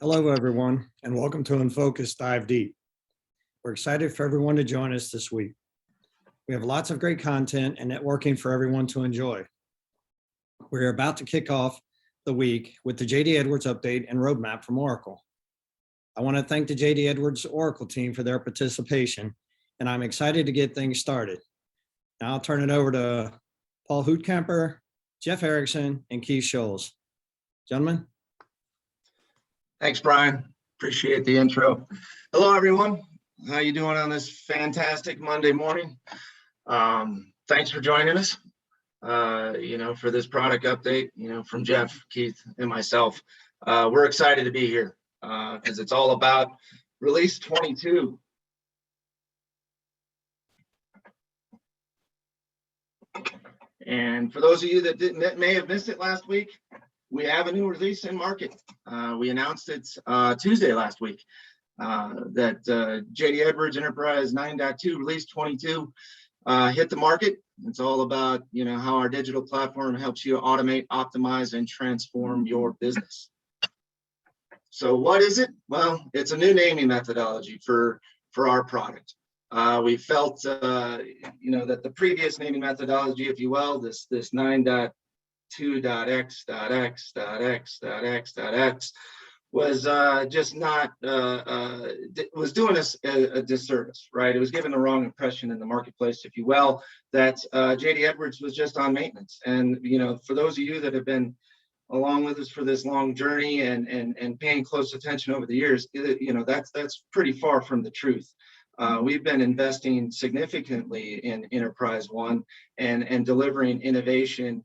Hello, everyone, and welcome to Unfocused Dive Deep. We're excited for everyone to join us this week. We have lots of great content and networking for everyone to enjoy. We're about to kick off the week with the J.D. Edwards update and roadmap from Oracle. I want to thank the J.D. Edwards Oracle team for their participation, and I'm excited to get things started. Now I'll turn it over to Paul Hootkamper, Jeff Erickson, and Keith Scholes. Gentlemen. Thanks, Brian. Appreciate the intro. Hello, everyone. How you doing on this fantastic Monday morning? Thanks for joining us, for this product update, from Jeff, Keith, and myself. We're excited to be here because it's all about release 22. And for those of you that may have missed it last week, we have a new release in market. We announced it Tuesday last week that J.D. Edwards Enterprise 9.2 release 22 hit the market. It's all about how our digital platform helps you automate, optimize, and transform your business. So what is it? Well, it's a new naming methodology for our product. We felt that the previous naming methodology, if you will, this 9.2.x.x.x.x.x was just not was doing us a disservice, right? It was giving the wrong impression in the marketplace, if you will, that J.D. Edwards was just on maintenance. And for those of you that have been along with us for this long journey and paying close attention over the years, that's pretty far from the truth. We've been investing significantly in Enterprise One and delivering innovation,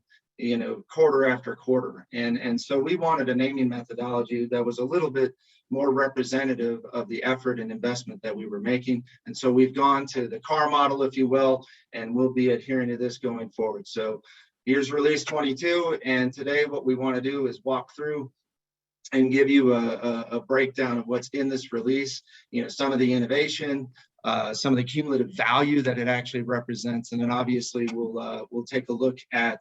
quarter after quarter. And so we wanted a naming methodology that was a little bit more representative of the effort and investment that we were making. And so we've gone to the CAR model, if you will, and we'll be adhering to this going forward. So here's release 22. And today what we want to do is walk through and give you a breakdown of what's in this release, some of the innovation, some of the cumulative value that it actually represents. And then obviously we'll take a look at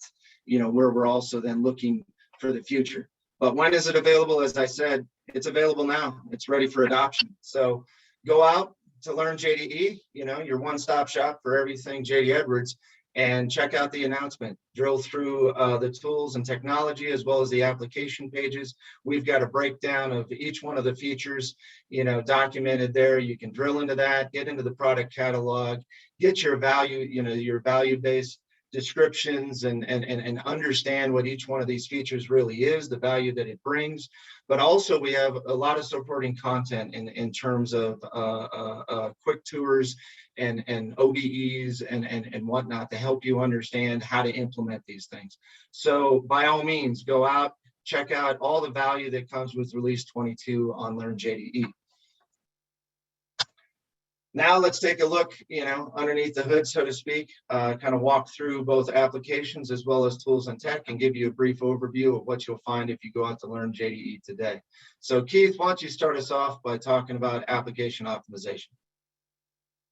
where we're also then looking for the future. But when is it available? As I said, it's available now. It's ready for adoption. So go out to LearnJDE, your one-stop shop for everything J.D. Edwards, and check out the announcement. Drill through the tools and technology as well as the application pages. We've got a breakdown of each one of the features, documented there. You can drill into that, get into the product catalog, get your value, your value-based descriptions and understand what each one of these features really is, the value that it brings. But also we have a lot of supporting content in terms of quick tours and ODEs and whatnot to help you understand how to implement these things. So by all means, go out, check out all the value that comes with release 22 on LearnJDE. Now let's take a look, underneath the hood, so to speak, kind of walk through both applications as well as tools and tech and give you a brief overview of what you'll find if you go out to LearnJDE today. So Keith, why don't you start us off by talking about application optimization?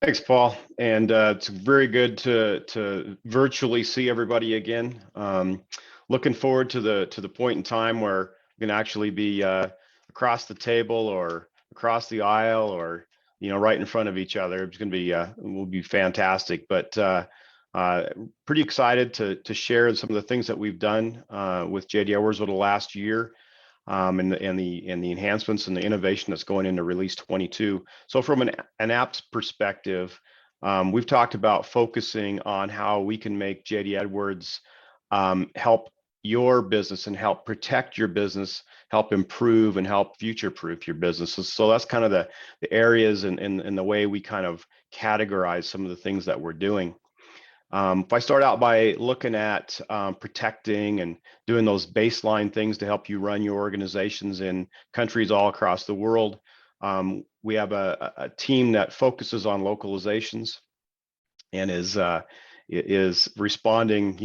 Thanks, Paul. And it's very good to virtually see everybody again. Looking forward to the point in time where we can actually be across the table or across the aisle or right in front of each other. It's going to be will be fantastic. But pretty excited to share some of the things that we've done with J.D. Edwards over the last year, and the enhancements and the innovation that's going into release 22. So from an apps perspective, we've talked about focusing on how we can make J.D. Edwards help your business and help protect your business, help improve and help future-proof your businesses. So that's kind of the areas and the way we kind of categorize some of the things that we're doing. If I start out by looking at protecting and doing those baseline things to help you run your organizations in countries all across the world, we have a team that focuses on localizations and is responding,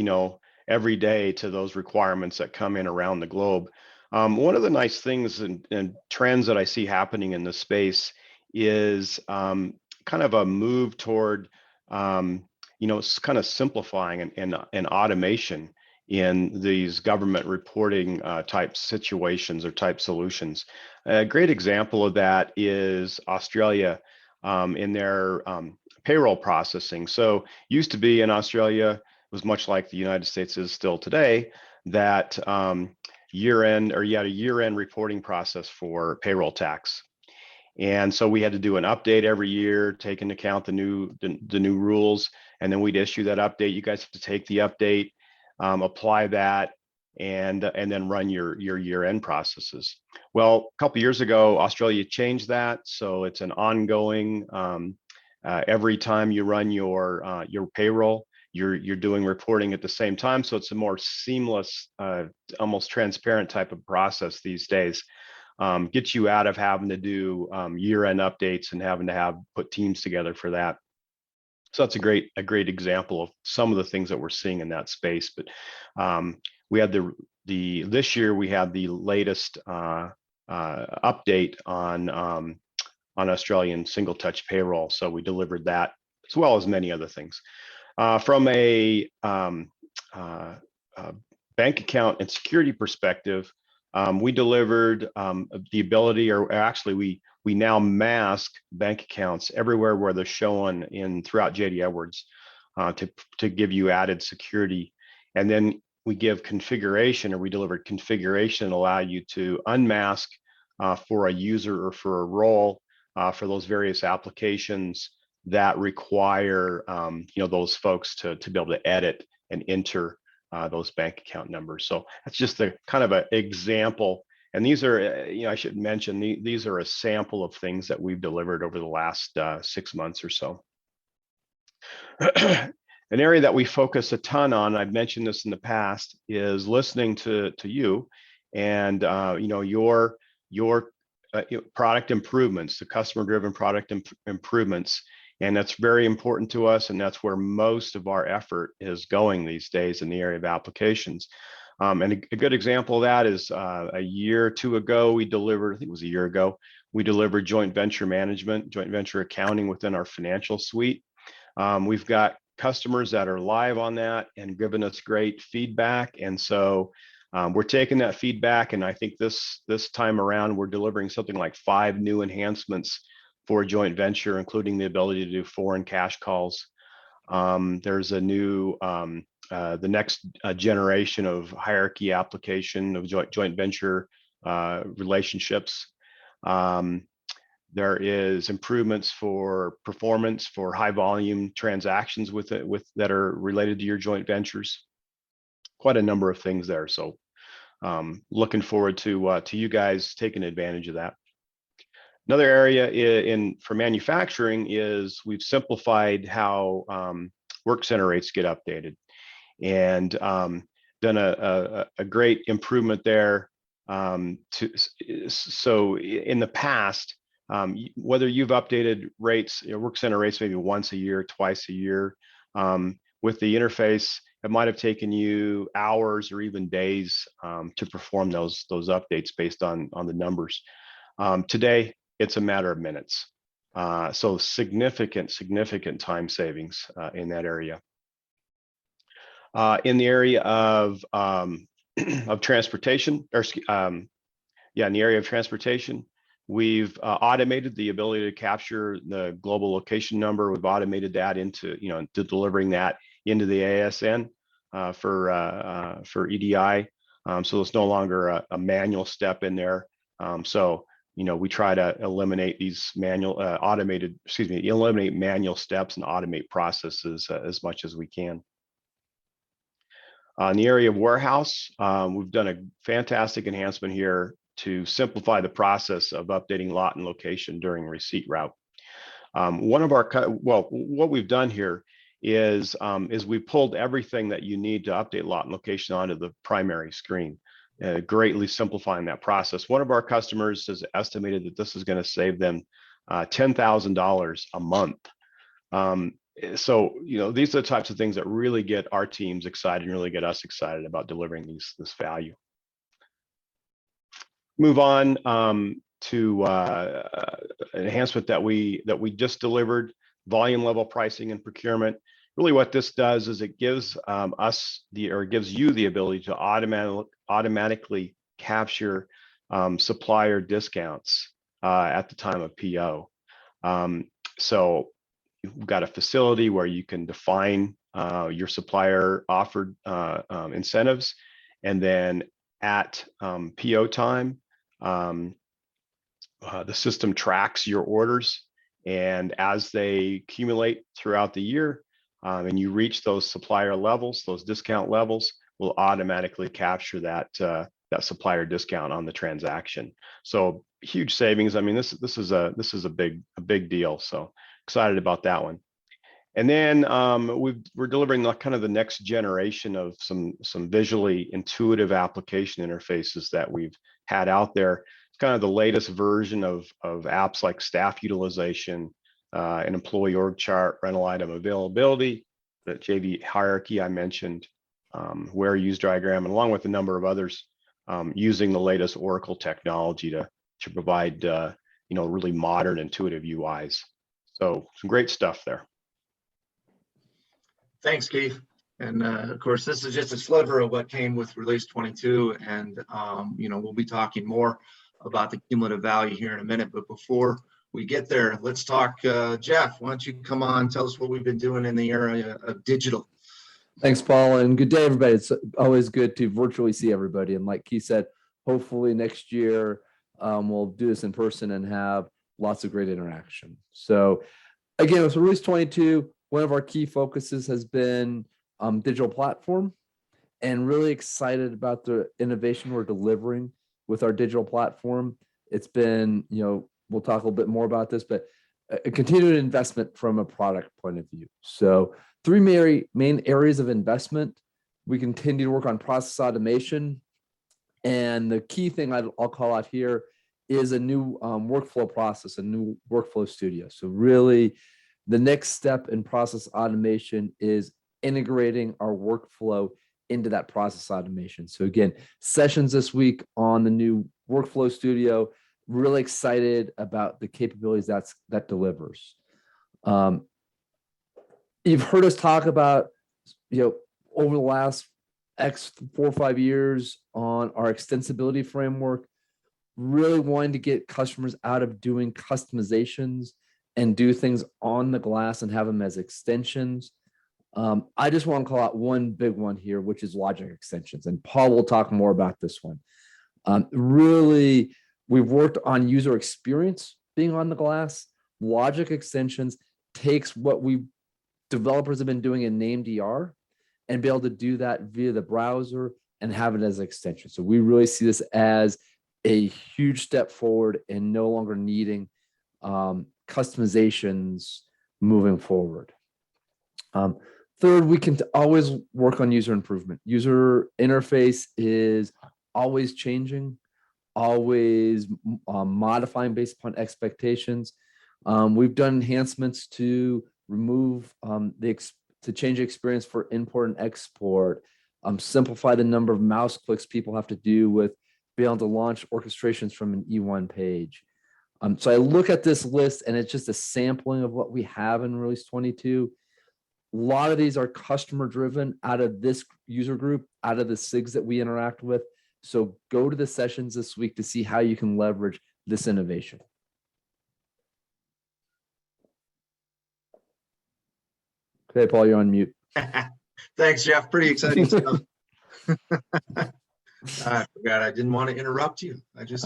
every day to those requirements that come in around the globe. One of the nice things and trends that I see happening in this space is kind of a move toward, kind of simplifying and automation in these government reporting type situations or type solutions. A great example of that is Australia in their payroll processing. So used to be in Australia, it was much like the United States is still today, that year-end, or you had a year-end reporting process for payroll tax. And so we had to do an update every year, take into account the new rules, and then we'd issue that update. You guys have to take the update, apply that, and then run your year-end processes. Well, a couple years ago, Australia changed that, so it's an ongoing. Every time you run your payroll, you're doing reporting at the same time, so it's a more seamless, almost transparent type of process these days. Gets you out of having to do year-end updates and having to put teams together for that. So that's a great example of some of the things that we're seeing in that space. But we had this year we had the latest update on Australian single touch payroll. So we delivered that as well as many other things. From a bank account and security perspective, we delivered the ability, or actually we now mask bank accounts everywhere where they're shown throughout JD Edwards to give you added security. And then we give configuration, or we deliver configuration and allow you to unmask for a user or for a role for those various applications that require those folks to be able to edit and enter those bank account numbers. So that's just a kind of an example. And these are, I should mention, these are a sample of things that we've delivered over the last 6 months or so. An area that we focus a ton on, I've mentioned this in the past, is listening to you and your product improvements, the customer-driven product improvements. And that's very important to us, and that's where most of our effort is going these days in the area of applications. And a good example of that is a year or two ago, we delivered, I think it was a year ago, we delivered joint venture management, joint venture accounting within our financial suite. We've got customers that are live on that and giving us great feedback. And so we're taking that feedback, and I think this time around, we're delivering something like 5 new enhancements for a joint venture, including the ability to do foreign cash calls. There's a new, the next generation of hierarchy application of joint venture relationships. There is improvements for performance for high volume transactions that are related to your joint ventures. Quite a number of things there. So looking forward to you guys taking advantage of that. Another area for manufacturing is we've simplified how work center rates get updated, and done a great improvement there. So in the past, whether you've updated rates, work center rates maybe once a year, twice a year, with the interface, it might have taken you hours or even days to perform those updates based on the numbers. Today, it's a matter of minutes. So significant time savings in that area. In the area of transportation, in the area of transportation, we've automated the ability to capture the global location number. We've automated that into, to delivering that into the ASN for EDI. So it's no longer a manual step in there. So we try to eliminate these eliminate manual steps and automate processes as much as we can. In the area of warehouse, we've done a fantastic enhancement here to simplify the process of updating lot and location during receipt route. What we've done here is we pulled everything that you need to update lot and location onto the primary screen, greatly simplifying that process. One of our customers has estimated that this is going to save them $10,000 a month. So these are the types of things that really get our teams excited and really get us excited about delivering this value. Move on to an enhancement that we just delivered: volume level pricing and procurement. really what this does is it gives gives you the ability to automatically capture supplier discounts at the time of PO. So you've got a facility where you can define your supplier offered incentives, and then at PO time, the system tracks your orders, and as they accumulate throughout the year, and you reach those supplier levels, those discount levels, will automatically capture that that supplier discount on the transaction. So huge savings. I mean, this is a big deal. So excited about that one. And then we're delivering kind of the next generation of some visually intuitive application interfaces that we've had out there. It's kind of the latest version of apps like staff utilization, an employee org chart, rental item availability, the JV hierarchy I mentioned, where use diagram, and along with a number of others, using the latest Oracle technology to provide really modern, intuitive UIs. So some great stuff there. Thanks, Keith. And of course, this is just a sliver of what came with release 22. And, we'll be talking more about the cumulative value here in a minute. But before we get there, let's talk, Jeff, why don't you come on, tell us what we've been doing in the area of digital. Thanks, Paul, and good day, everybody. It's always good to virtually see everybody. And like Keith said, hopefully next year we'll do this in person and have lots of great interaction. So again, with release 22, one of our key focuses has been digital platform, and really excited about the innovation we're delivering with our digital platform. It's been, we'll talk a little bit more about this, but a continued investment from a product point of view. So three main areas of investment. We continue to work on process automation. And the key thing I'll call out here is a new workflow process, a new workflow studio. So really, the next step in process automation is integrating our workflow into that process automation. So again, sessions this week on the new workflow studio. Really excited about the capabilities that delivers. You've heard us talk about, over the last 4 or 5 years on our extensibility framework, really wanting to get customers out of doing customizations and do things on the glass and have them as extensions. I just want to call out one big one here, which is logic extensions. And Paul will talk more about this one. Really, we've worked on user experience being on the glass. Logic extensions takes what developers have been doing in NameDR and be able to do that via the browser and have it as an extension. So we really see this as a huge step forward and no longer needing customizations moving forward. Third, we can always work on user improvement. User interface is always changing, always modifying based upon expectations. We've done enhancements to remove to change the experience for import and export, simplify the number of mouse clicks people have to do with being able to launch orchestrations from an E1 page. So I look at this list and it's just a sampling of what we have in release 22. A lot of these are customer driven out of this user group, out of the SIGs that we interact with. So go to the sessions this week to see how you can leverage this innovation. Okay, Paul, you're on mute. Thanks, Jeff. Pretty exciting stuff. I forgot I didn't want to interrupt you. I just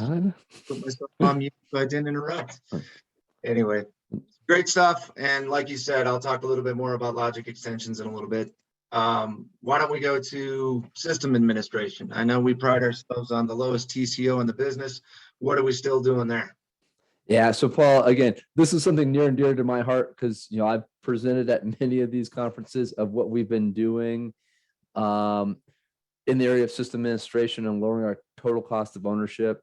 put myself on mute so I didn't interrupt. Anyway, great stuff. And like you said, I'll talk a little bit more about logic extensions in a little bit. Why don't we go to system administration? I know we pride ourselves on the lowest TCO in the business. What are we still doing there? Yeah, so Paul, again, this is something near and dear to my heart because I've presented at many of these conferences of what we've been doing in the area of system administration and lowering our total cost of ownership.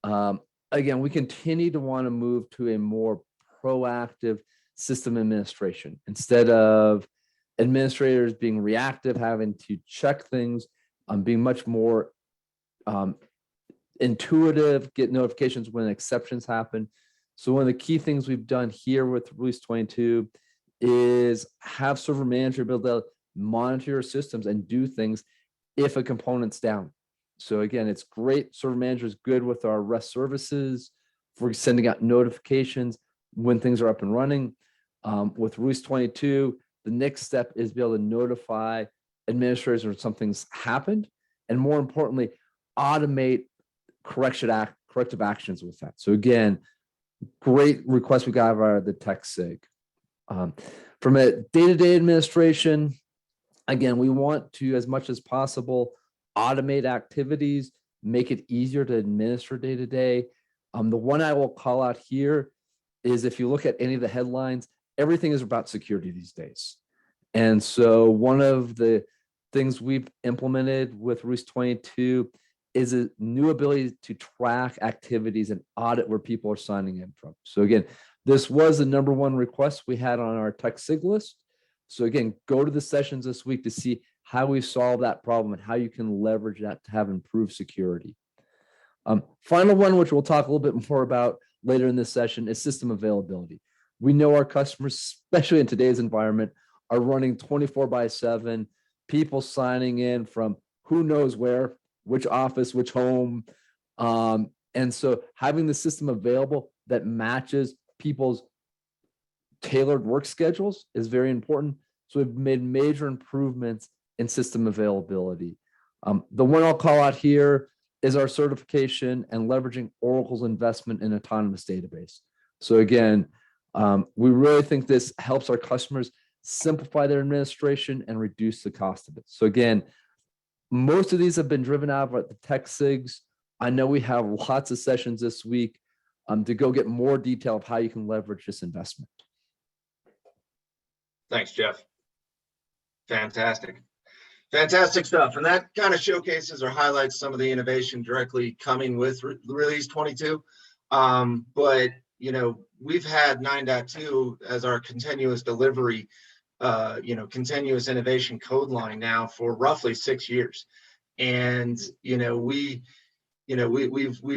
Again, we continue to want to move to a more proactive system administration instead of administrators being reactive, having to check things, being much more intuitive, get notifications when exceptions happen. So one of the key things we've done here with release 22 is have server manager be able to monitor your systems and do things if a component's down. So again, it's great. Server manager is good with our REST services for sending out notifications when things are up and running. With Release 22, the next step is be able to notify administrators when something's happened, and more importantly, automate corrective actions with that. So again, great request we got via the tech sig. From a day-to-day administration, again, we want to, as much as possible, automate activities, make it easier to administer day-to-day. The one I will call out here is if you look at any of the headlines, everything is about security these days. And so one of the things we've implemented with Release 22 is a new ability to track activities and audit where people are signing in from. So again, this was the #1 request we had on our tech sig list. So again, go to the sessions this week to see how we solve that problem and how you can leverage that to have improved security. Final one, which we'll talk a little bit more about later in this session, is system availability. We know our customers, especially in today's environment, are running 24/7, people signing in from who knows where, which office, which home. And so having the system available that matches people's tailored work schedules is very important. So we've made major improvements in system availability. The one I'll call out here is our certification and leveraging Oracle's investment in autonomous database. So again, we really think this helps our customers simplify their administration and reduce the cost of it. So again, most of these have been driven out of the tech SIGs. I know we have lots of sessions this week to go get more detail of how you can leverage this investment. Thanks, Jeff. Fantastic. Fantastic stuff. And that kind of showcases or highlights some of the innovation directly coming with Release 22. But, you know, we've had 9.2 as our continuous delivery, continuous innovation code line now for roughly 6 years. And, we've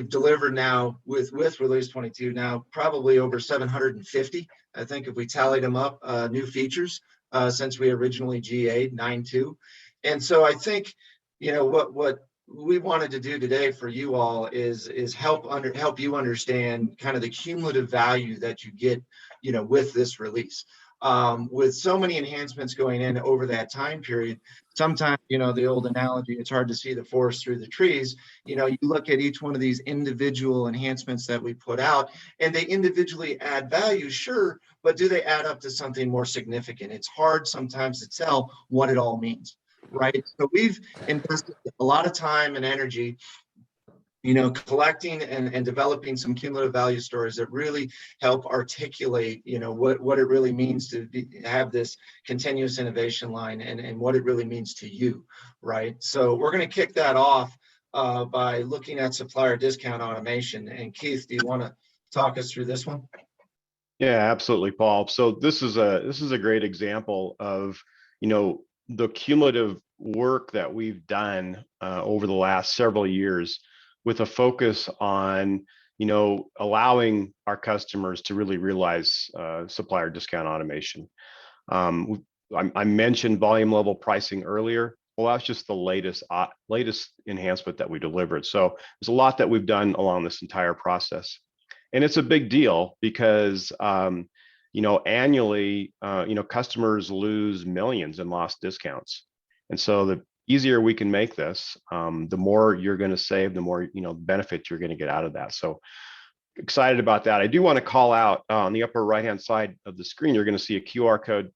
delivered now with Release 22 now probably over 750, I think, if we tallied them up, new features since we originally GA'd 9.2. And so I think, what we wanted to do today for you all is help you understand kind of the cumulative value that you get, with this release. With so many enhancements going in over that time period, sometimes, the old analogy, it's hard to see the forest through the trees. You look at each one of these individual enhancements that we put out, and they individually add value, sure, but do they add up to something more significant? It's hard sometimes to tell what it all means, right? So we've invested a lot of time and energy collecting and developing some cumulative value stories that really help articulate, what it really means to have this continuous innovation line and what it really means to you, right? So we're going to kick that off by looking at supplier discount automation. And Keith, do you want to talk us through this one? Yeah, absolutely, Paul. So this is a great example of, the cumulative work that we've done over the last several years, with a focus on, allowing our customers to really realize supplier discount automation. I mentioned volume level pricing earlier. Well, that's just the latest enhancement that we delivered. So there's a lot that we've done along this entire process. And it's a big deal because, annually, customers lose millions in lost discounts. And so the easier we can make this, the more you're going to save, the more benefit you're going to get out of that. So excited about that. I do want to call out on the upper right hand side of the screen, you're going to see a QR code,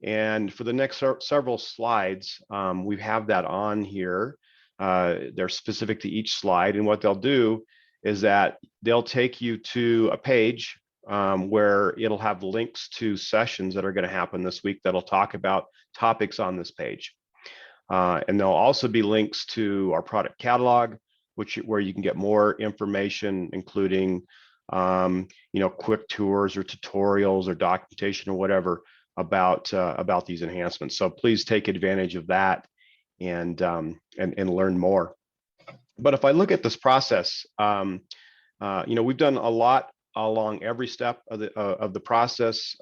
and for the next several slides, we have that on here. They're specific to each slide, and what they'll do is that they'll take you to a page where it'll have links to sessions that are going to happen this week that'll talk about topics on this page. And there'll also be links to our product catalog, where you can get more information, including quick tours or tutorials or documentation or whatever about these enhancements. So please take advantage of that and learn more. But if I look at this process, we've done a lot along every step of the process,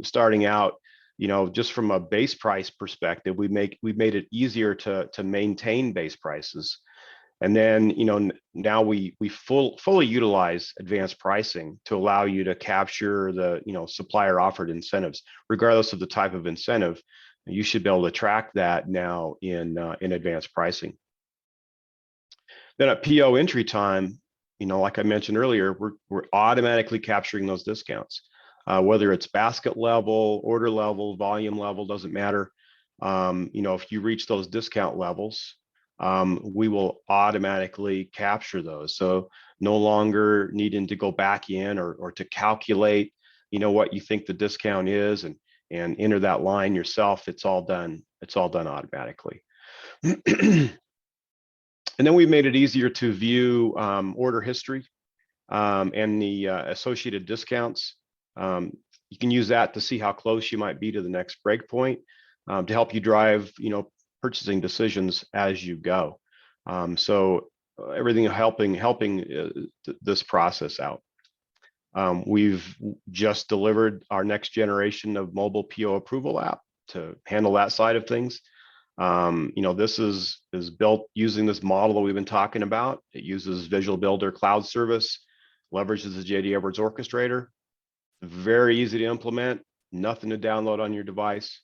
starting out, just from a base price perspective, we made it easier to maintain base prices. And then, now we fully utilize advanced pricing to allow you to capture the, supplier offered incentives, regardless of the type of incentive. You should be able to track that now in advanced pricing. Then at PO entry time, like I mentioned earlier, we're automatically capturing those discounts, whether it's basket level, order level, volume level, doesn't matter. If you reach those discount levels, we will automatically capture those. So no longer needing to go back in or to calculate, what you think the discount is and enter that line yourself. It's all done automatically. And then we made it easier to view order history and the associated discounts. You can use that to see how close you might be to the next breakpoint, to help you drive, purchasing decisions as you go. So everything helping this process out. We've just delivered our next generation of mobile PO approval app to handle that side of things. This is built using this model that we've been talking about. It uses Visual Builder Cloud Service, leverages the JD Edwards Orchestrator. Very easy to implement, nothing to download on your device.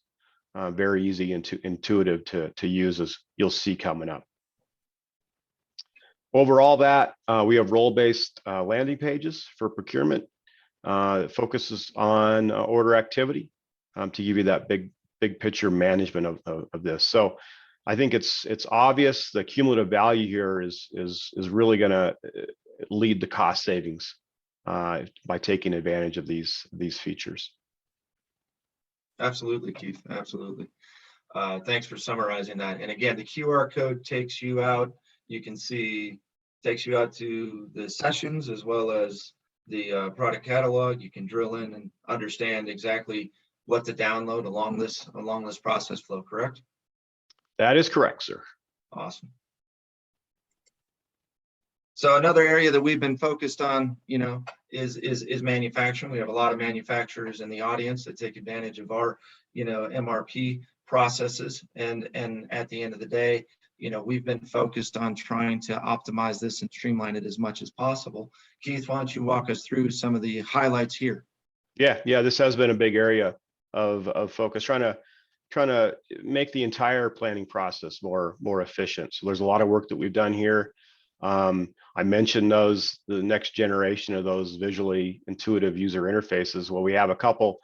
Very easy and intuitive to use, as you'll see coming up. Overall, we have role-based landing pages for procurement. It focuses on order activity to give you that big picture management of this. So I think it's obvious the cumulative value here is really going to lead to cost savings by taking advantage of these features. Absolutely, Keith. Absolutely. Thanks for summarizing that. And again, the QR code takes you out. You can see, takes you out to the sessions as well as the product catalog. You can drill in and understand exactly what to download along this process flow, correct? That is correct, sir. Awesome. So another area that we've been focused on, is manufacturing. We have a lot of manufacturers in the audience that take advantage of our, MRP processes. And at the end of the day, we've been focused on trying to optimize this and streamline it as much as possible. Keith, why don't you walk us through some of the highlights here? Yeah, this has been a big area of focus, trying to make the entire planning process more efficient. So there's a lot of work that we've done here. I mentioned the next generation of those visually intuitive user interfaces. Well, we have a couple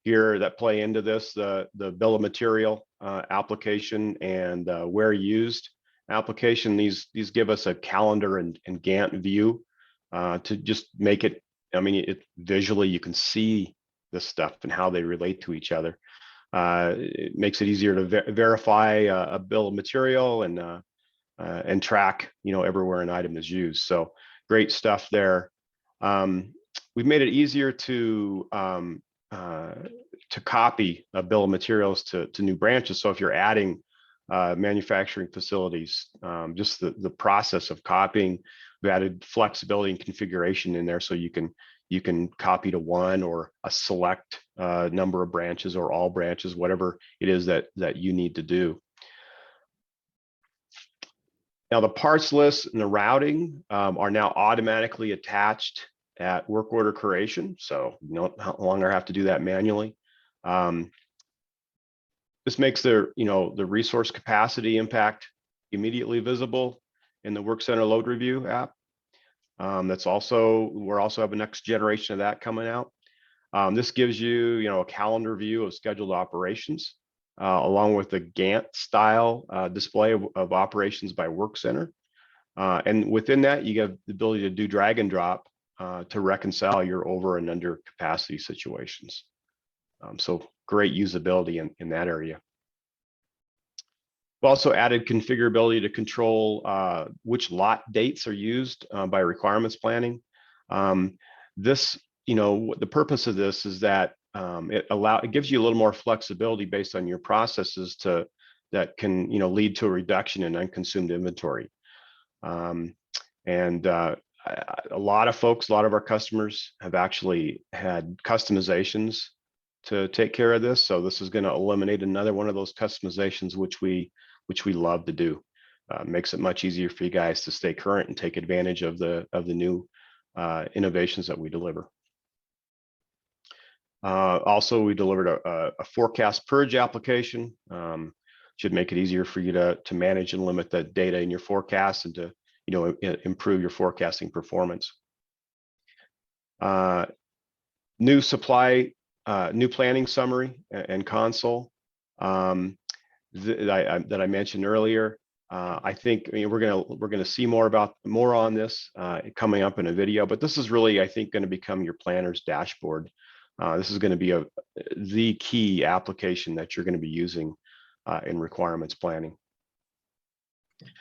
here that play into this, the bill of material application and where used application. These give us a calendar and Gantt view to just make it, visually you can see this stuff and how they relate to each other. It makes it easier to verify a bill of material and track, everywhere an item is used. So great stuff there. We've made it easier to copy a bill of materials to new branches. So if you're adding manufacturing facilities, just the process of copying, we've added flexibility and configuration in there, so you can copy to one or a select number of branches or all branches, whatever it is that you need to do. Now the parts list and the routing are now automatically attached at work order creation, so you no longer have to do that manually. This makes the resource capacity impact immediately visible in the Workcenter Load Review app. We're also have a next generation of that coming out. This gives you, a calendar view of scheduled operations, along with the Gantt style display of operations by Workcenter. And within that, you have the ability to do drag and drop to reconcile your over and under capacity situations. So great usability in that area. We've also added configurability to control which lot dates are used by requirements planning. The purpose of this is that it gives you a little more flexibility based on your processes that can lead to a reduction in unconsumed inventory. a lot of folks, a lot of our customers have actually had customizations to take care of this. So this is going to eliminate another one of those customizations, which we love to do. Makes it much easier for you guys to stay current and take advantage of the new innovations that we deliver. Also, we delivered a forecast purge application. Should make it easier for you to manage and limit the data in your forecast and to improve your forecasting performance. New planning summary and console that I mentioned earlier. I think we're gonna see more on this coming up in a video, but this is really, I think, going to become your planner's dashboard. This is going to be the key application that you're going to be using in requirements planning.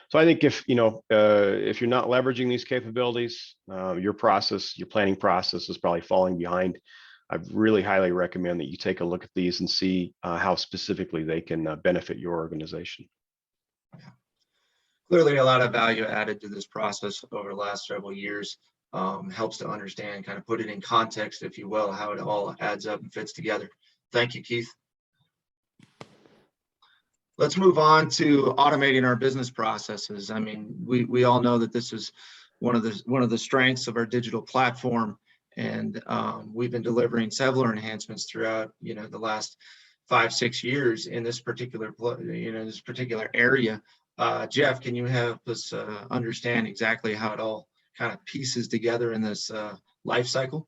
So I think if you're not leveraging these capabilities, your planning process is probably falling behind. I really highly recommend that you take a look at these and see how specifically they can benefit your organization. Clearly a lot of value added to this process over the last several years. Helps to understand, kind of put it in context, if you will, how it all adds up and fits together. Thank you, Keith. Let's move on to automating our business processes. I mean, we all know that this is one of the strengths of our digital platform, and we've been delivering several enhancements throughout the last 5-6 years in this particular area. Jeff, can you help us understand exactly how it all kind of pieces together in this life cycle?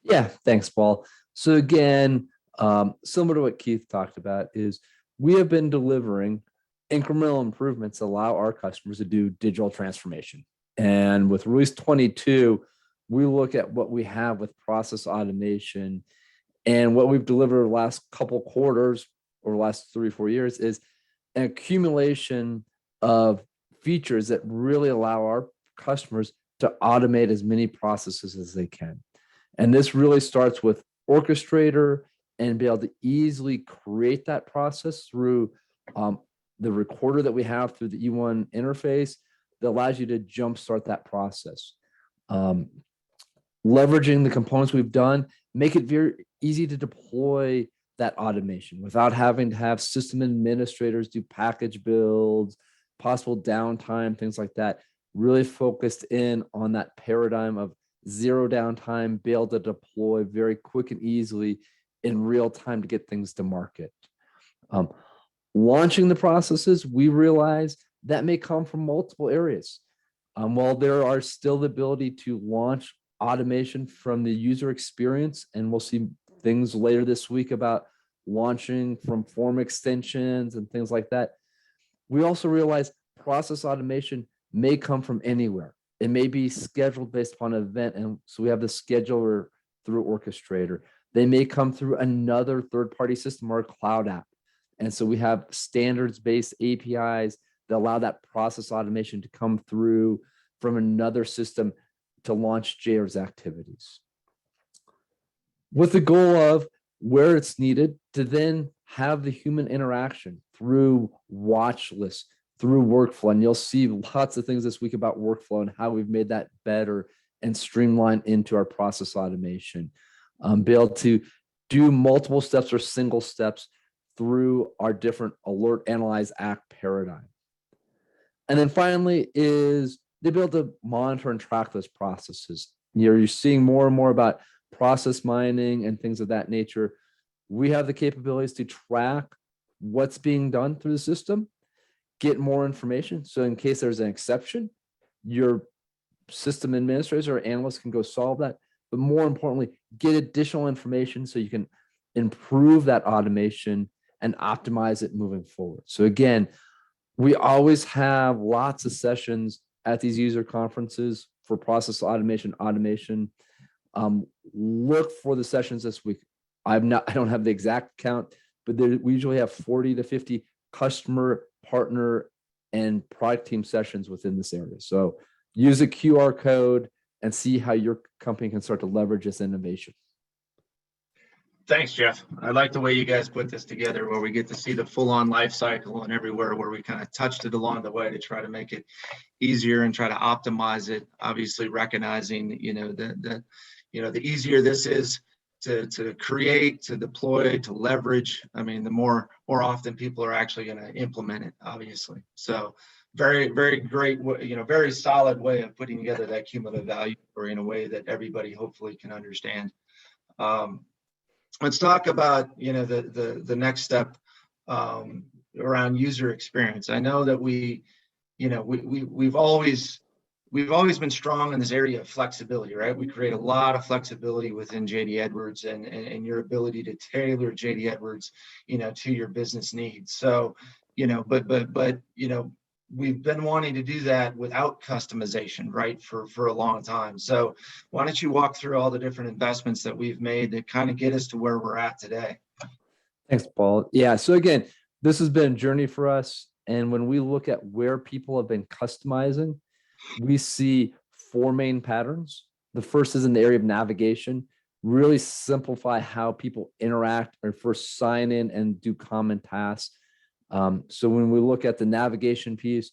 Yeah, thanks, Paul. So again, similar to what Keith talked about, is we have been delivering incremental improvements that allow our customers to do digital transformation. And with release 22, we look at what we have with process automation, and what we've delivered the last couple quarters or the last 3-4 years is an accumulation of features that really allow our customers to automate as many processes as they can. And this really starts with Orchestrator and be able to easily create that process through the recorder that we have through the E1 interface that allows you to jumpstart that process. Leveraging the components we've done, make it very easy to deploy that automation without having to have system administrators do package builds, possible downtime, things like that. Really focused in on that paradigm of zero downtime, be able to deploy very quick and easily in real time to get things to market. Launching the processes, we realize that may come from multiple areas. While there are still the ability to launch automation from the user experience, and we'll see things later this week about launching from form extensions and things like that, we also realize process automation may come from anywhere. It may be scheduled based upon an event, and so we have the scheduler through Orchestrator. They may come through another third-party system or a cloud app. And so we have standards-based APIs that allow that process automation to come through from another system to launch JR's activities, with the goal of where it's needed to then have the human interaction through watch lists, through workflow. And you'll see lots of things this week about workflow and how we've made that better and streamlined into our process automation. Be able to do multiple steps or single steps through our different alert, analyze, act paradigm. And then finally is the ability to monitor and track those processes. You're seeing more and more about process mining and things of that nature. We have the capabilities to track what's being done through the system, get more information. So in case there's an exception, your system administrator or analyst can go solve that. But more importantly, get additional information so you can improve that automation and optimize it moving forward. So again, we always have lots of sessions at these user conferences for process automation. Look for the sessions this week. I don't have the exact count, but we usually have 40 to 50 customer, partner, and product team sessions within this area. So use a QR code and see how your company can start to leverage this innovation. Thanks, Jeff. I like the way you guys put this together, where we get to see the full-on life cycle and everywhere where we kind of touched it along the way to try to make it easier and try to optimize it. Obviously, recognizing the easier this is to create, to deploy, to leverage. I mean, the more often people are actually going to implement it, obviously. So very, very great, very solid way of putting together that cumulative value story in a way that everybody hopefully can understand. Let's talk about the next step around user experience. I know that we've always been strong in this area of flexibility, right? We create a lot of flexibility within JD Edwards and your ability to tailor JD Edwards, to your business needs. So, but we've been wanting to do that without customization, right, for a long time. So why don't you walk through all the different investments that we've made that kind of get us to where we're at today? Thanks, Paul. Yeah, so again, this has been a journey for us. And when we look at where people have been customizing, we see four main patterns. The first is in the area of navigation, really simplify how people interact or first sign in and do common tasks. So when we look at the navigation piece,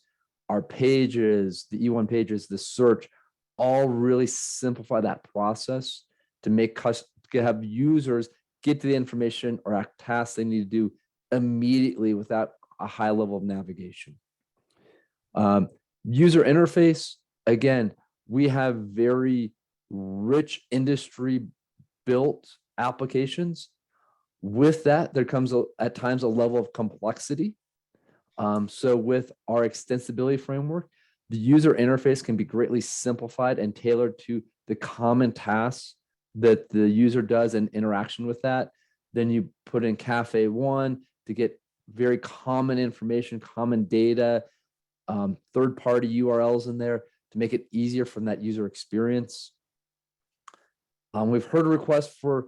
our pages, the E1 pages, the search, all really simplify that process to have users get to the information or tasks they need to do immediately without a high level of navigation. User interface, again, we have very rich industry built applications. With that, there comes at times a level of complexity. So with our extensibility framework, the user interface can be greatly simplified and tailored to the common tasks that the user does in interaction with that. Then you put in Cafe One to get very common information, common data, third-party URLs in there to make it easier from that user experience. We've heard a request for,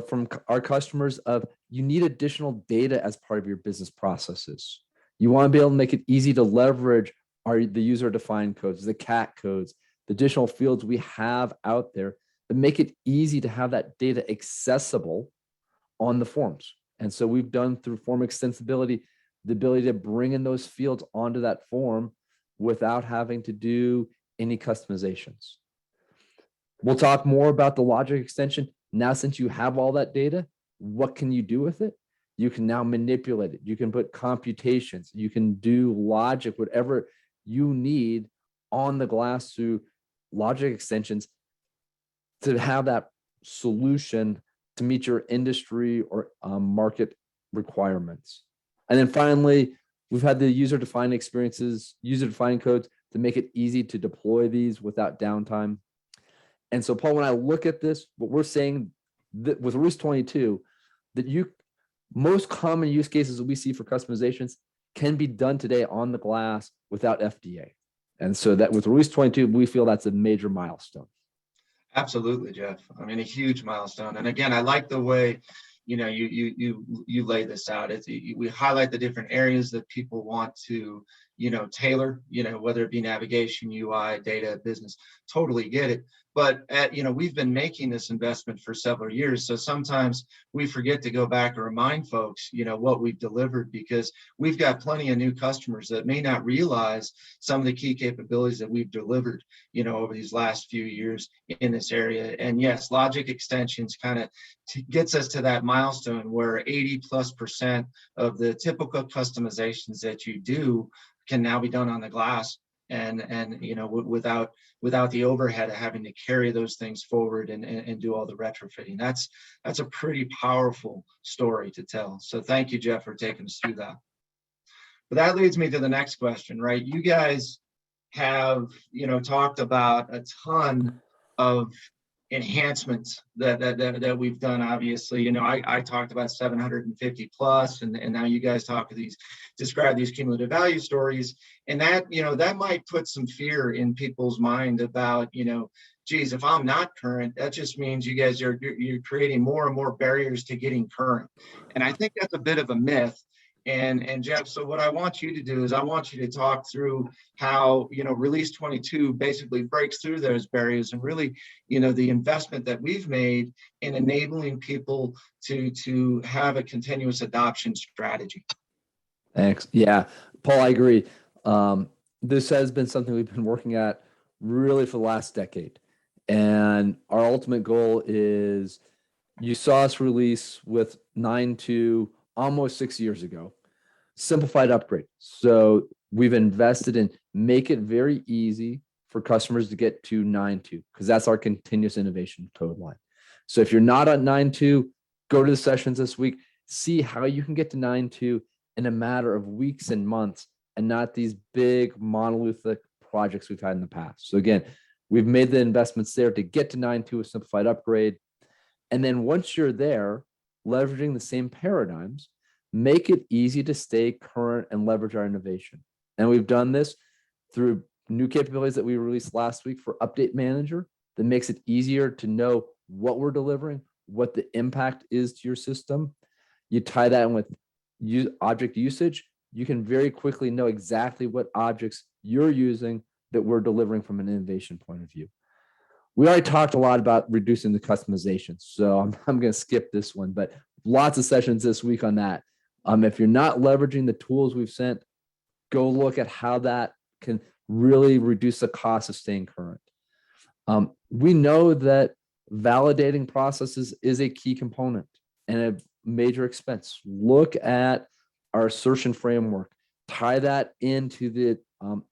from our customers of you need additional data as part of your business processes. You want to be able to make it easy to leverage the user-defined codes, the CAT codes, the additional fields we have out there that make it easy to have that data accessible on the forms. And so we've done through form extensibility, the ability to bring in those fields onto that form without having to do any customizations. We'll talk more about the logic extension. Now, since you have all that data, what can you do with it? You can now manipulate it. You can put computations. You can do logic, whatever you need on the glass through logic extensions to have that solution to meet your industry or market requirements. And then finally, we've had the user-defined experiences, user-defined codes to make it easy to deploy these without downtime. And so, Paul, when I look at this, what we're saying that with Release 22, that most common use cases that we see for customizations can be done today on the glass without FDA. And so that with Release 22, we feel that's a major milestone. Absolutely, Jeff. I mean, a huge milestone. And again, I like the way you lay this out. We highlight the different areas that people want to tailor, whether it be navigation, UI, data, business. Totally get it. But we've been making this investment for several years, so sometimes we forget to go back and remind folks, what we've delivered, because we've got plenty of new customers that may not realize some of the key capabilities that we've delivered, over these last few years in this area. And yes, logic extensions kind of gets us to that milestone where 80+% of the typical customizations that you do can now be done on the glass, and without the overhead of having to carry those things forward and do all the retrofitting. That's a pretty powerful story to tell. So thank you, Jeff, for taking us through that. But that leads me to the next question, right? You guys have talked about a ton of enhancements that we've done. Obviously, I talked about 750 plus, and now you guys describe these cumulative value stories, and that might put some fear in people's mind about, geez, if I'm not current, that just means you guys you're creating more and more barriers to getting current. And I think that's a bit of a myth. And Jeff, so what I want you to do is I want you to talk through how, release 22 basically breaks through those barriers and really, the investment that we've made in enabling people to have a continuous adoption strategy. Thanks. Yeah, Paul, I agree. This has been something we've been working at really for the last decade. And our ultimate goal is, you saw us release with 9.2 almost 6 years ago, simplified upgrade. So we've invested in make it very easy for customers to get to 9.2, because that's our continuous innovation code line. So if you're not on 9.2, go to the sessions this week, see how you can get to 9.2 in a matter of weeks and months, and not these big monolithic projects we've had in the past. So again, we've made the investments there to get to 9.2 with simplified upgrade. And then once you're there, leveraging the same paradigms, make it easy to stay current and leverage our innovation. And we've done this through new capabilities that we released last week for Update Manager that makes it easier to know what we're delivering, what the impact is to your system. You tie that in with object usage, you can very quickly know exactly what objects you're using that we're delivering from an innovation point of view. We already talked a lot about reducing the customization, so I'm going to skip this one, but lots of sessions this week on that. If you're not leveraging the tools we've sent, go look at how that can really reduce the cost of staying current. We know that validating processes is a key component and a major expense. Look at our assertion framework, tie that into the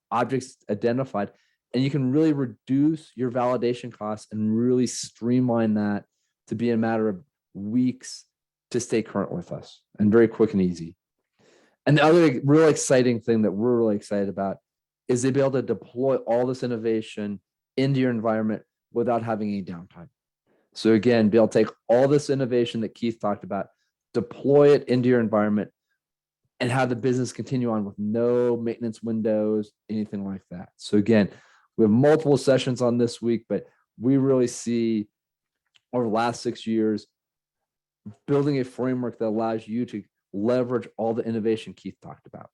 objects identified, and you can really reduce your validation costs and really streamline that to be a matter of weeks to stay current with us, and very quick and easy. And the other really exciting thing that we're really excited about is to be able to deploy all this innovation into your environment without having any downtime. So again, be able to take all this innovation that Keith talked about, deploy it into your environment, and have the business continue on with no maintenance windows, anything like that. So again, we have multiple sessions on this week, but we really see over the last 6 years building a framework that allows you to leverage all the innovation Keith talked about.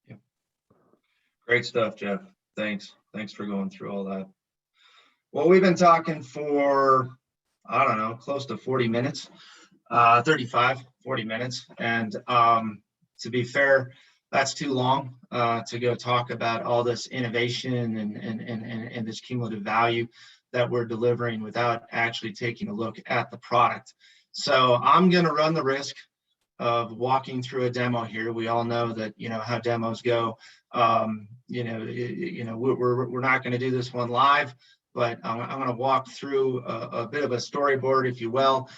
Yeah. Great stuff, Jeff. Thanks for going through all that. Well, we've been talking for, I don't know, close to 40 minutes, 40 minutes. And to be fair, that's too long to go talk about all this innovation and this cumulative value that we're delivering without actually taking a look at the product. So I'm going to run the risk of walking through a demo here. We all know that, how demos go. We're not going to do this one live, but I'm going to walk through a bit of a storyboard, if you will,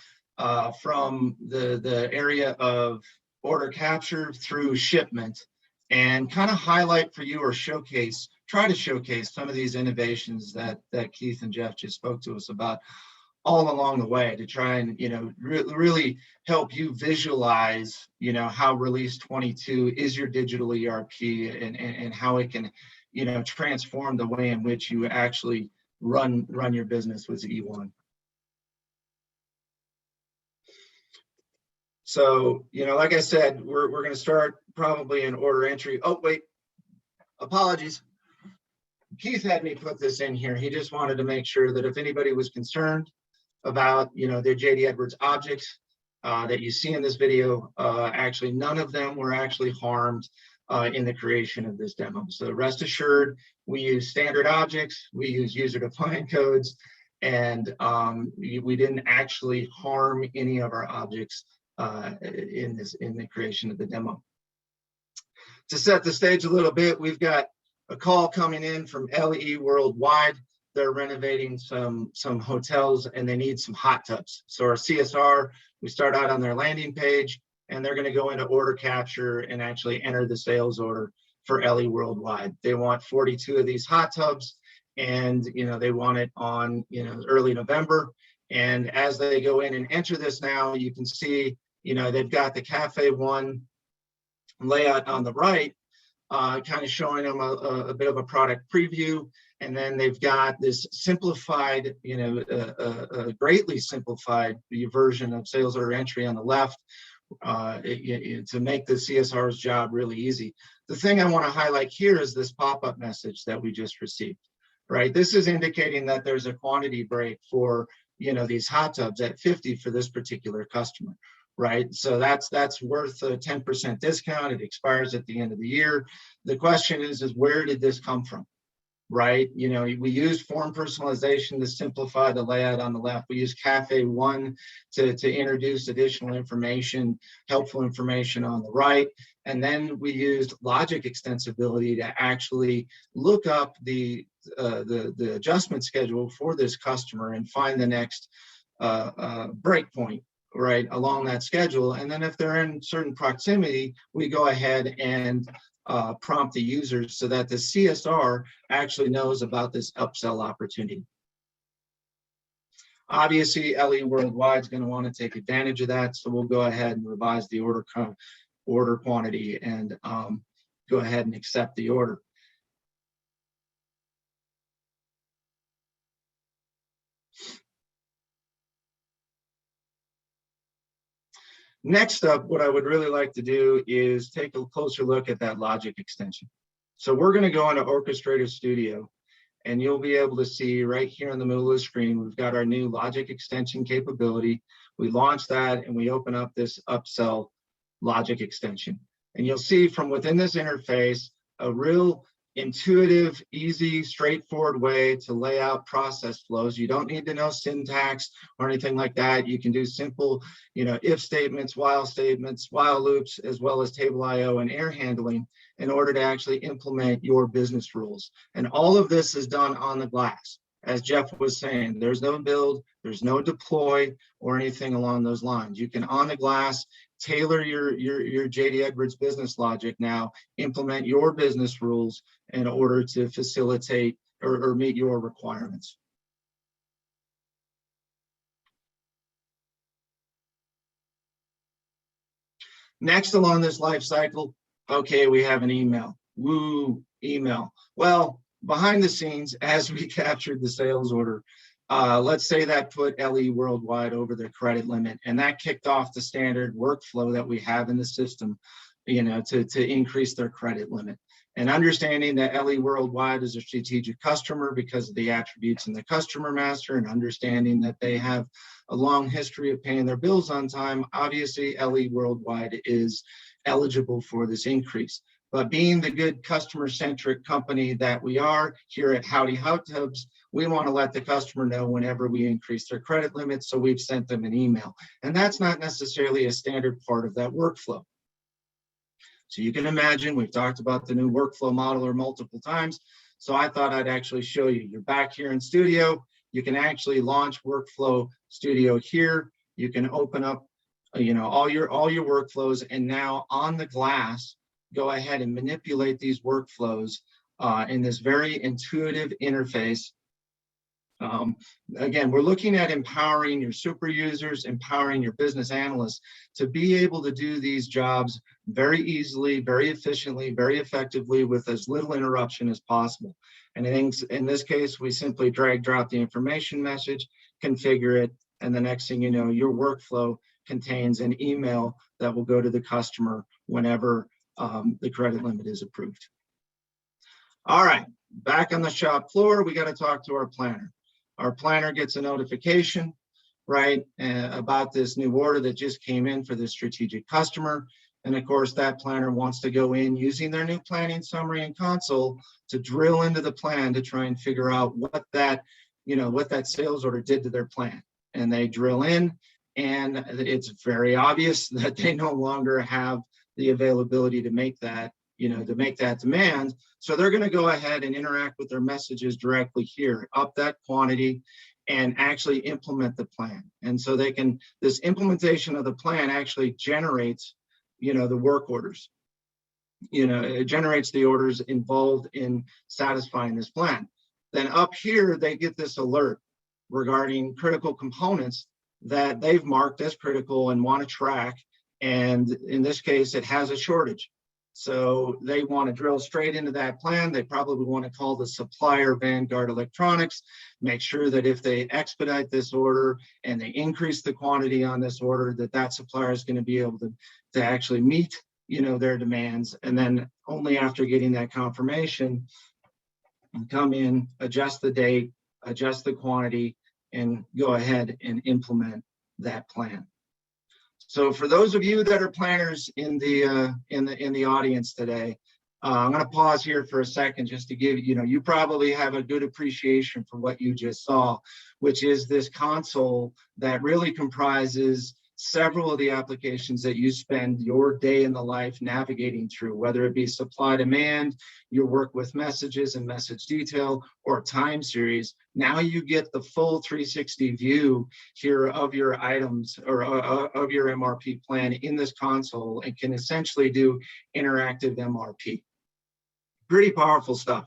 from the area of order capture through shipment, and kind of highlight for you or try to showcase some of these innovations that Keith and Jeff just spoke to us about all along the way, to try and, really help you visualize, how Release 22 is your digital ERP and how it can, transform the way in which you actually run your business with E1. So, like I said, we're going to start probably in order entry. Oh, wait, apologies. Keith had me put this in here. He just wanted to make sure that if anybody was concerned about, their JD Edwards objects that you see in this video, actually none of them were actually harmed in the creation of this demo. So rest assured, we use standard objects, we use user-defined codes, and we didn't actually harm any of our objects in the creation of the demo. To set the stage a little bit, we've got a call coming in from LE Worldwide. They're renovating some hotels and they need some hot tubs. So our CSR, we start out on their landing page and they're going to go into order capture and actually enter the sales order for LE Worldwide. They want 42 of these hot tubs, and they want it on early November. And as they go in and enter this now, you can see they've got the Cafe One layout on the right, kind of showing them a bit of a product preview. And then they've got this simplified, greatly simplified version of sales order entry on the left, to make the CSR's job really easy. The thing I want to highlight here is this pop-up message that we just received, right? This is indicating that there's a quantity break for, these hot tubs at 50 for this particular customer, right? So that's worth a 10% discount. It expires at the end of the year. The question is where did this come from? Right? We used form personalization to simplify the layout on the left. We used Cafe 1 to introduce additional information, helpful information on the right. And then we used logic extensibility to actually look up the adjustment schedule for this customer and find the next breakpoint, right, along that schedule. And then if they're in certain proximity, we go ahead and prompt the users so that the CSR actually knows about this upsell opportunity. Obviously, LE Worldwide is going to want to take advantage of that, so we'll go ahead and revise the order quantity and go ahead and accept the order. Next up, what I would really like to do is take a closer look at that logic extension. So we're going to go into Orchestrator Studio, and you'll be able to see right here in the middle of the screen, we've got our new logic extension capability. We launch that and we open up this upsell logic extension. And you'll see from within this interface, a real intuitive, easy, straightforward way to lay out process flows. You don't need to know syntax or anything like that. You can do simple, if statements, while loops, as well as table IO and error handling in order to actually implement your business rules. And all of this is done on the glass. As Jeff was saying, there's no build, there's no deploy or anything along those lines. You can on the glass tailor your JD Edwards business logic now, implement your business rules in order to facilitate or meet your requirements. Next along this life cycle, okay, we have an email. Woo, email. Well, behind the scenes, as we captured the sales order, let's say that put LE Worldwide over their credit limit, and that kicked off the standard workflow that we have in the system, to increase their credit limit. And understanding that LE Worldwide is a strategic customer because of the attributes in the customer master, and understanding that they have a long history of paying their bills on time, obviously LE Worldwide is eligible for this increase. But being the good customer-centric company that we are here at Howdy Hot Tubs, we want to let the customer know whenever we increase their credit limit, so we've sent them an email. And that's not necessarily a standard part of that workflow. So you can imagine, we've talked about the new workflow modeler multiple times, so I thought I'd actually show you. You're back here in Studio. You can actually launch Workflow Studio here. You can open up, all your workflows, and now on the glass, go ahead and manipulate these workflows in this very intuitive interface. Again, we're looking at empowering your super users, empowering your business analysts to be able to do these jobs very easily, very efficiently, very effectively with as little interruption as possible. And in this case, we simply drag drop the information message, configure it, and the next thing you know, your workflow contains an email that will go to the customer whenever the credit limit is approved. All right, back on the shop floor, we got to talk to our planner. Our planner gets a notification, right, about this new order that just came in for this strategic customer. And of course, that planner wants to go in using their new planning summary and console to drill into the plan to try and figure out what that sales order did to their plan. And they drill in, and it's very obvious that they no longer have the availability to make that, demand. So they're going to go ahead and interact with their messages directly here, up that quantity, and actually implement the plan. And so this implementation of the plan actually generates, the work orders. It generates the orders involved in satisfying this plan. Then up here, they get this alert regarding critical components that they've marked as critical and want to track. And in this case, it has a shortage. So they want to drill straight into that plan. They probably want to call the supplier Vanguard Electronics, make sure that if they expedite this order and they increase the quantity on this order, that that supplier is going to be able to actually meet, you know, their demands. And then only after getting that confirmation, come in, adjust the date, adjust the quantity, and go ahead and implement that plan. So for those of you that are planners in the audience today, I'm going to pause here for a second just to give you probably have a good appreciation for what you just saw, which is this console that really comprises several of the applications that you spend your day in the life navigating through, whether it be supply demand, your work with messages and message detail, or time series. Now you get the full 360 view here of your items or of your MRP plan in this console, and can essentially do interactive MRP. Pretty powerful stuff.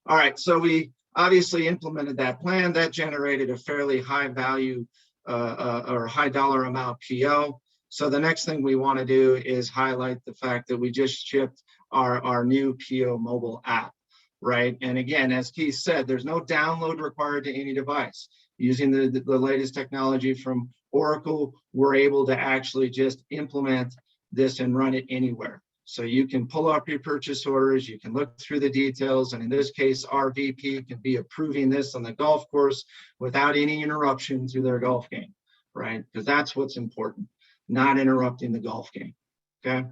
All right, so we obviously implemented that plan. That generated a fairly high value or high dollar amount PO. So the next thing we want to do is highlight the fact that we just shipped our new PO mobile app, right? And again, as Keith said, there's no download required to any device. Using the latest technology from Oracle, we're able to actually just implement this and run it anywhere. So you can pull up your purchase orders, you can look through the details, and in this case, our VP can be approving this on the golf course without any interruption to their golf game, right? Because that's what's important, not interrupting the golf game, okay?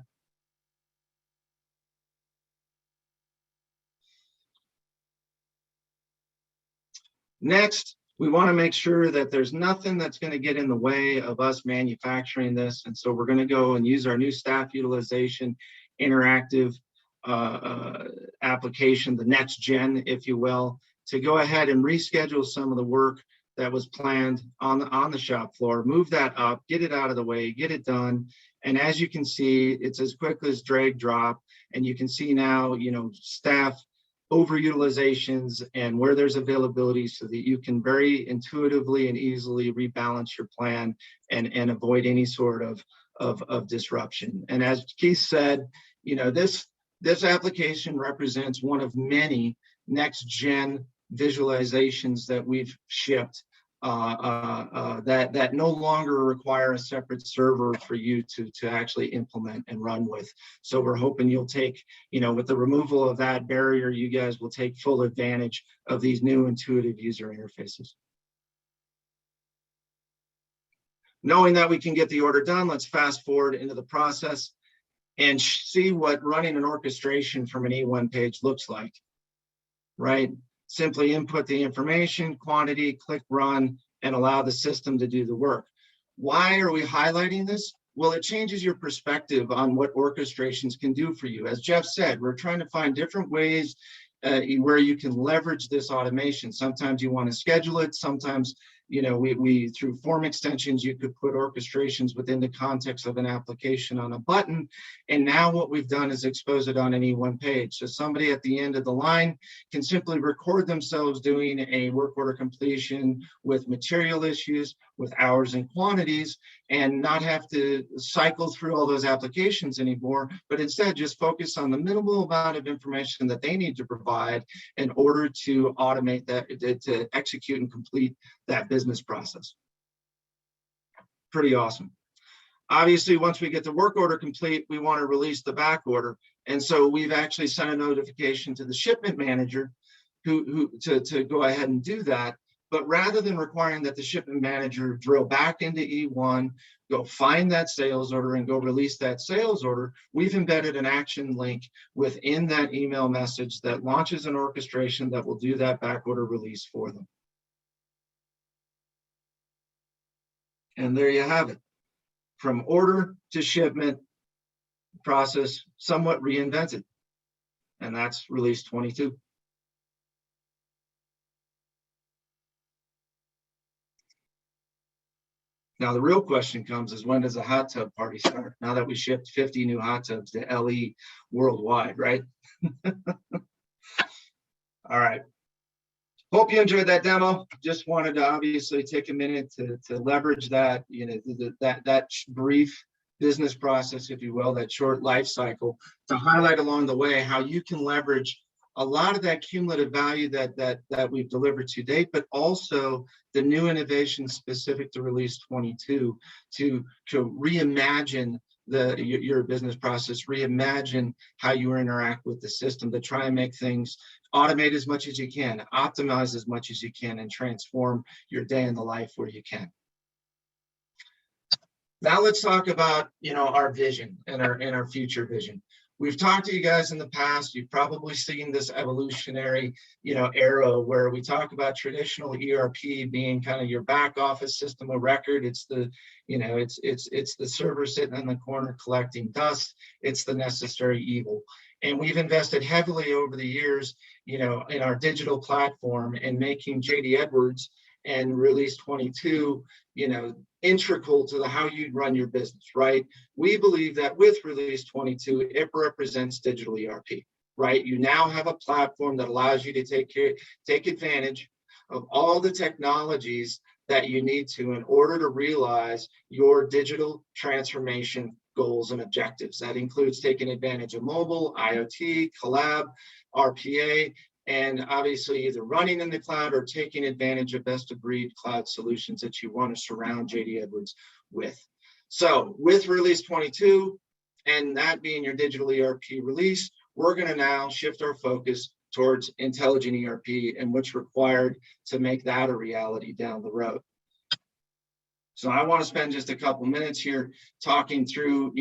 Next, we want to make sure that there's nothing that's going to get in the way of us manufacturing this. And so we're going to go and use our new staff utilization interactive application, the next gen, if you will, to go ahead and reschedule some of the work that was planned on the shop floor, move that up, get it out of the way, get it done. And as you can see, it's as quick as drag drop. And you can see now, staff overutilizations and where there's availability, so that you can very intuitively and easily rebalance your plan and avoid any sort of disruption. And as Keith said, this application represents one of many next gen visualizations that we've shipped that no longer require a separate server for you to actually implement and run with. So we're hoping you'll take, with the removal of that barrier, you guys will take full advantage of these new intuitive user interfaces. Knowing that we can get the order done, let's fast forward into the process and see what running an orchestration from an E1 page looks like, right? Simply input the information, quantity, click run, and allow the system to do the work. Why are we highlighting this? Well, it changes your perspective on what orchestrations can do for you. As Jeff said, we're trying to find different ways where you can leverage this automation. Sometimes you want to schedule it. Sometimes, we through form extensions, you could put orchestrations within the context of an application on a button. And now what we've done is expose it on any one page. So somebody at the end of the line can simply record themselves doing a work order completion with material issues, with hours and quantities, and not have to cycle through all those applications anymore, but instead just focus on the minimal amount of information that they need to provide in order to automate that, to execute and complete that business process. Pretty awesome. Obviously, once we get the work order complete, we want to release the back order. And so we've actually sent a notification to the shipment manager to go ahead and do that. But rather than requiring that the shipment manager drill back into E1, go find that sales order and go release that sales order, we've embedded an action link within that email message that launches an orchestration that will do that back order release for them. And there you have it. From order to shipment, process somewhat reinvented. And that's release 22. Now, the real question comes is, when does the hot tub party start? Now that we shipped 50 new hot tubs to LE worldwide, right? All right. Hope you enjoyed that demo. Just wanted to obviously take a minute to leverage that, that brief business process, if you will, that short life cycle, to highlight along the way how you can leverage a lot of that cumulative value that we've delivered to date, but also the new innovations specific to release 22 to reimagine your business process, reimagine how you interact with the system, to try and make things automate as much as you can, optimize as much as you can, and transform your day in the life where you can. Now let's talk about, our vision and our future vision. We've talked to you guys in the past. You've probably seen this evolutionary, era where we talk about traditional ERP being kind of your back office system of record. It's the, it's the server sitting in the corner collecting dust. It's the necessary evil. And we've invested heavily over the years, in our digital platform and making JD Edwards and Release 22, integral to how you run your business, right? We believe that with Release 22, it represents digital ERP, right? You now have a platform that allows you to take advantage of all the technologies that you need to in order to realize your digital transformation goals and objectives. That includes taking advantage of mobile, IoT, collab, RPA, and obviously either running in the cloud or taking advantage of best of breed cloud solutions that you want to surround JD Edwards with. So with Release 22, and that being your digital ERP release, we're going to now shift our focus towards intelligent ERP and what's required to make that a reality down the road. So I want to spend just a couple minutes here talking through,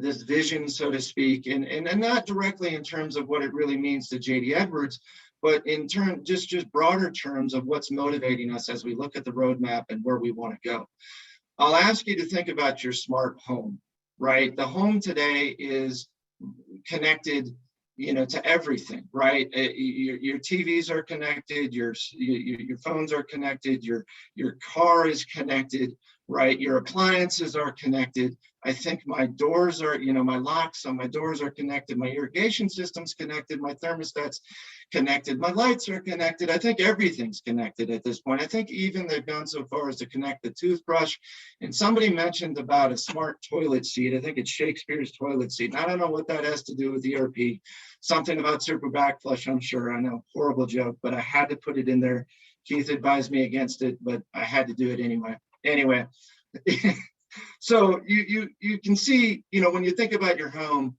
this vision, so to speak, and not directly in terms of what it really means to JD Edwards, but in just broader terms of what's motivating us as we look at the roadmap and where we want to go. I'll ask you to think about your smart home, right? The home today is connected, to everything, right? Your TVs are connected, your phones are connected, your car is connected, right? Your appliances are connected. I think my doors are, my locks on my doors are connected. My irrigation system's connected. My thermostat's connected. My lights are connected. I think everything's connected at this point. I think even they've gone so far as to connect the toothbrush. And somebody mentioned about a smart toilet seat. I think it's Shakespeare's toilet seat. And I don't know what that has to do with ERP. Something about super backflush, I'm sure. I know, horrible joke, but I had to put it in there. Keith advised me against it, but I had to do it anyway. Anyway. So you can see, when you think about your home,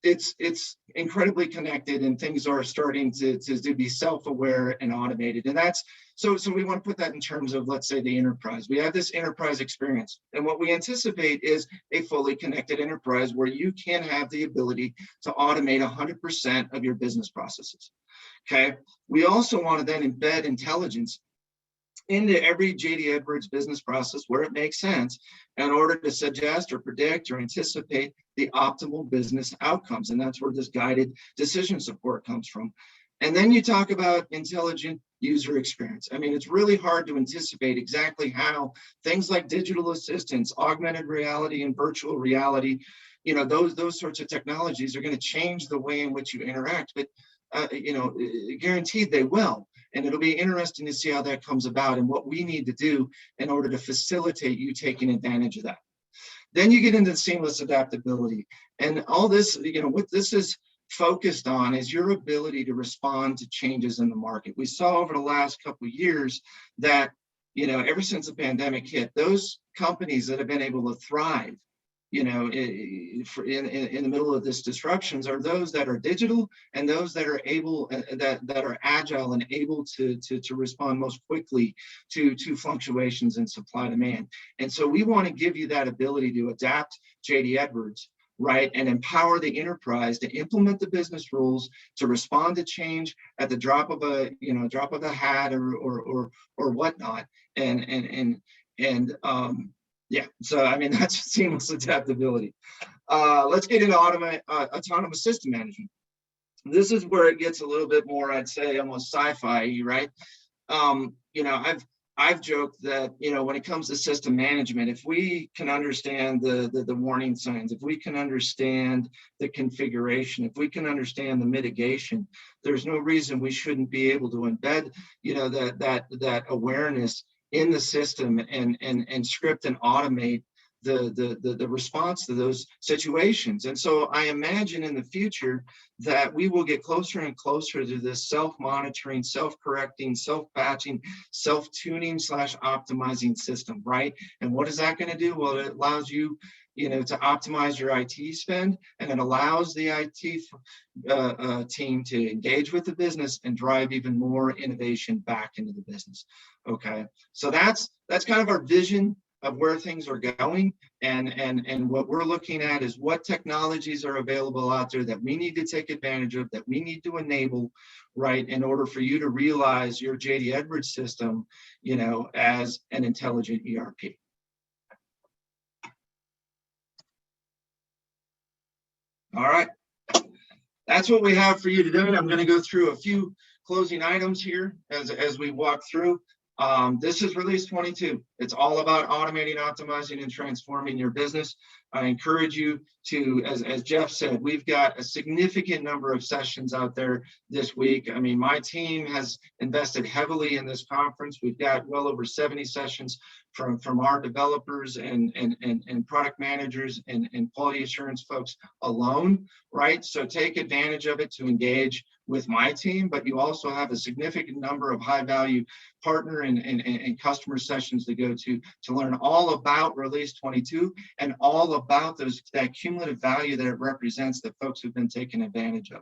it's incredibly connected and things are starting to be self-aware and automated. And that's so we want to put that in terms of, let's say, the enterprise. We have this enterprise experience. And what we anticipate is a fully connected enterprise where you can have the ability to automate 100% of your business processes. Okay. We also want to then embed intelligence into every JD Edwards business process where it makes sense in order to suggest or predict or anticipate the optimal business outcomes. And that's where this guided decision support comes from. And then you talk about intelligent user experience. I mean, it's really hard to anticipate exactly how things like digital assistants, augmented reality and virtual reality, those sorts of technologies are going to change the way in which you interact, but guaranteed they will. And it'll be interesting to see how that comes about and what we need to do in order to facilitate you taking advantage of that. Then you get into seamless adaptability. And all this, what this is focused on is your ability to respond to changes in the market. We saw over the last couple of years that, ever since the pandemic hit, those companies that have been able to thrive, in the middle of this disruptions are those that are digital and those that are able, that are agile and able to respond most quickly to fluctuations in supply demand. And so we want to give you that ability to adapt JD Edwards, right, and empower the enterprise to implement the business rules, to respond to change at the drop of a hat or whatnot, yeah, so I mean, that's seamless adaptability. Let's get into autonomous system management. This is where it gets a little bit more, I'd say, almost sci-fi, right? I've joked that, when it comes to system management, if we can understand the warning signs, if we can understand the configuration, if we can understand the mitigation, there's no reason we shouldn't be able to embed, that awareness in the system and script and automate the response to those situations. And so I imagine in the future that we will get closer and closer to this self-monitoring, self-correcting, self-patching, self-tuning / optimizing system, right? And what is that going to do? Well, it allows you, to optimize your IT spend, and it allows the IT team to engage with the business and drive even more innovation back into the business. Okay, so that's kind of our vision of where things are going, and what we're looking at is what technologies are available out there that we need to take advantage of, that we need to enable, right, in order for you to realize your JD Edwards system, as an intelligent ERP. All right, that's what we have for you today. I'm going to go through a few closing items here as we walk through. This is release 22. It's all about automating, optimizing, and transforming your business. I encourage you to, as Jeff said, we've got a significant number of sessions out there this week. I mean, my team has invested heavily in this conference. We've got well over 70 sessions from our developers and product managers and quality assurance folks alone, right? So take advantage of it to engage with my team, but you also have a significant number of high value partner and customer sessions to go to learn all about release 22 and all about that cumulative value that it represents that folks have been taking advantage of.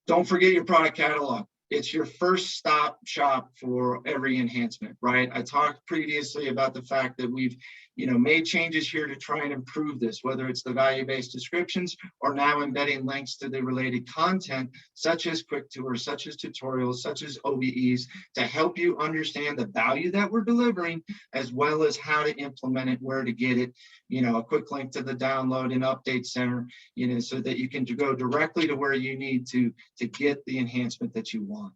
Don't forget your product catalog. It's your first stop shop for every enhancement, right? I talked previously about the fact that we've, made changes here to try and improve this, whether it's the value-based descriptions or now embedding links to the related content, such as quick tours, such as tutorials, such as OBEs, to help you understand the value that we're delivering, as well as how to implement it, where to get it, a quick link to the download and update center, so that you can go directly to where you need to get the enhancement that you want.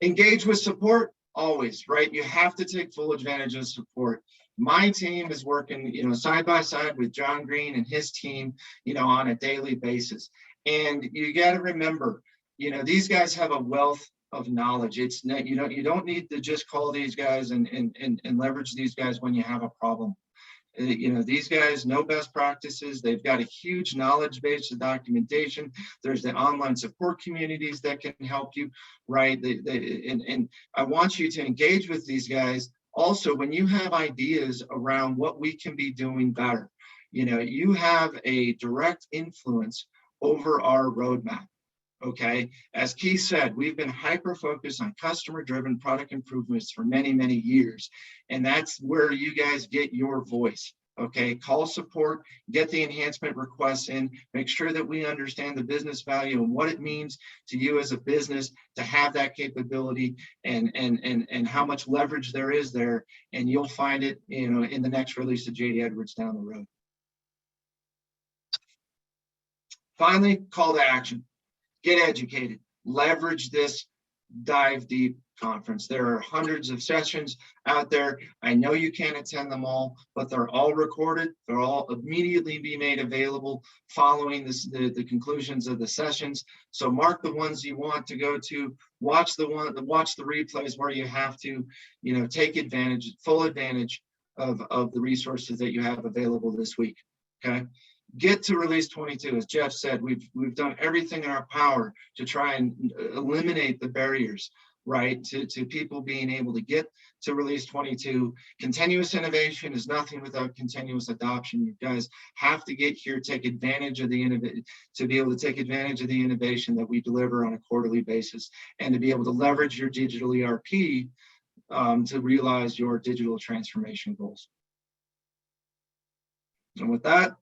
Engage with support always, right? You have to take full advantage of support. My team is working, side by side with John Green and his team, on a daily basis. And you got to remember, these guys have a wealth of knowledge. It's not, you don't need to just call these guys and leverage these guys when you have a problem. These guys know best practices. They've got a huge knowledge base of documentation. There's the online support communities that can help you, right? And I want you to engage with these guys. Also, when you have ideas around what we can be doing better, you have a direct influence over our roadmap. Okay, as Keith said, we've been hyper-focused on customer-driven product improvements for many, many years. And that's where you guys get your voice. Okay, call support, get the enhancement requests in, make sure that we understand the business value and what it means to you as a business to have that capability and how much leverage there is there. And you'll find it, in the next release of JD Edwards down the road. Finally, call to action. Get educated, leverage this Dive Deep conference. There are hundreds of sessions out there. I know you can't attend them all, but they're all recorded. They'll all immediately be made available following the conclusions of the sessions. So mark the ones you want to go to, watch the replays where you have to, take full advantage of the resources that you have available this week. Okay. Get to release 22. As Jeff said, we've done everything in our power to try and eliminate the barriers, right, to people being able to get to release 22. Continuous innovation is nothing without continuous adoption. You guys have to get here, take advantage of the innovation, to be able to take advantage of the innovation that we deliver on a quarterly basis, and to be able to leverage your digital ERP to realize your digital transformation goals. And with that,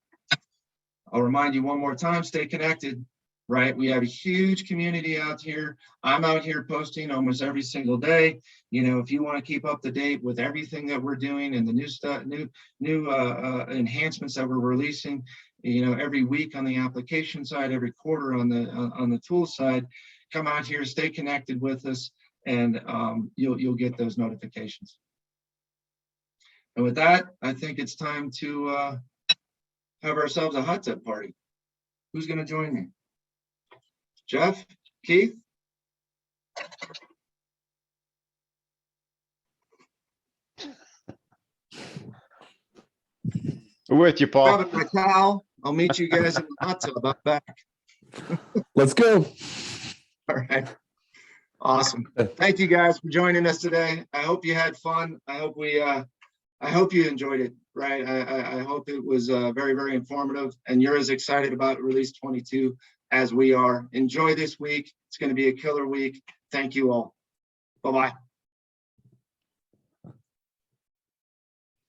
I'll remind you one more time, stay connected, right? We have a huge community out here. I'm out here posting almost every single day. If you want to keep up to date with everything that we're doing and the new stuff, new enhancements that we're releasing, every week on the application side, every quarter on the tool side, come out here, stay connected with us, and you'll get those notifications. And with that, I think it's time to have ourselves a hot tub party. Who's going to join me? Jeff? Keith? We're with you, Paul. Grabbing my towel. I'll meet you guys in the hot tub out back. Let's go. All right. Awesome. Thank you guys for joining us today. I hope you had fun. I hope you enjoyed it, right? I hope it was very, very informative, and you're as excited about release 22 as we are. Enjoy this week. It's going to be a killer week. Thank you all. Bye-bye.